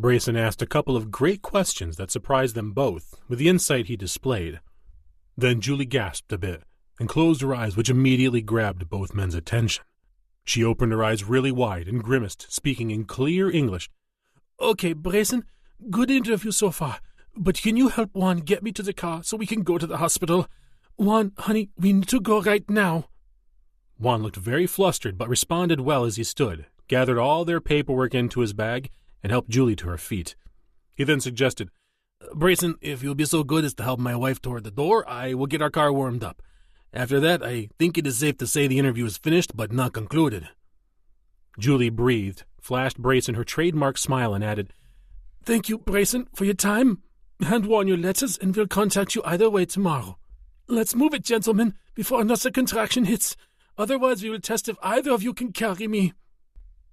Brayson asked a couple of great questions that surprised them both with the insight he displayed. Then Julie gasped a bit and closed her eyes, which immediately grabbed both men's attention. She opened her eyes really wide and grimaced, speaking in clear English. "Okay, Brayson, good interview so far, but can you help Juan get me to the car so we can go to the hospital? Juan, honey, we need to go right now." Juan looked very flustered but responded well as he stood, gathered all their paperwork into his bag, and helped Julie to her feet. He then suggested, "Brayson, if you'll be so good as to help my wife toward the door, I will get our car warmed up. After that, I think it is safe to say the interview is finished but not concluded." Julie breathed, flashed Brayson her trademark smile, and added, "Thank you, Brayson, for your time. Hand Juan your letters, and we'll contact you either way tomorrow. Let's move it, gentlemen, before another contraction hits. Otherwise, we will test if either of you can carry me."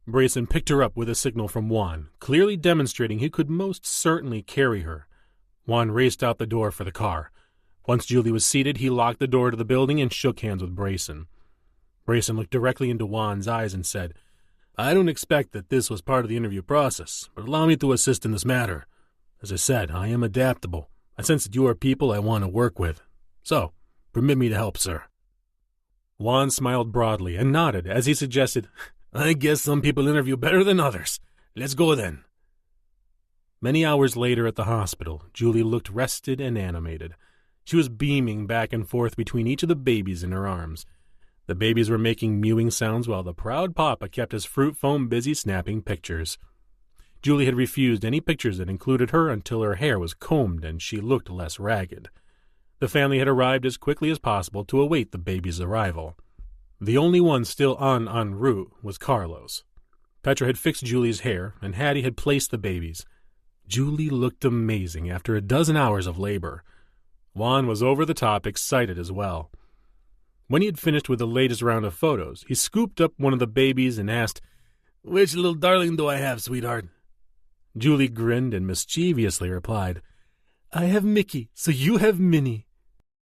Brayson picked her up with a signal from Juan, clearly demonstrating he could most certainly carry her. Juan raced out the door for the car. Once Julie was seated, he locked the door to the building and shook hands with Brayson. Brayson looked directly into Juan's eyes and said, "I don't expect that this was part of the interview process, but allow me to assist in this matter. As I said, I am adaptable. I sense that you are people I want to work with. So, permit me to help, sir." Juan smiled broadly and nodded as he suggested, "I guess some people interview better than others. Let's go then." Many hours later at the hospital, Julie looked rested and animated. She was beaming back and forth between each of the babies in her arms. The babies were making mewing sounds while the proud papa kept his fruit foam busy snapping pictures. Julie had refused any pictures that included her until her hair was combed and she looked less ragged. The family had arrived as quickly as possible to await the baby's arrival. The only one still en route was Carlos. Petra had fixed Julie's hair, and Hattie had placed the babies. Julie looked amazing after a dozen hours of labor. Juan was over the top excited as well. When he had finished with the latest round of photos, he scooped up one of the babies and asked, "Which little darling do I have, sweetheart?" Julie grinned and mischievously replied, "I have Mickey, so you have Minnie."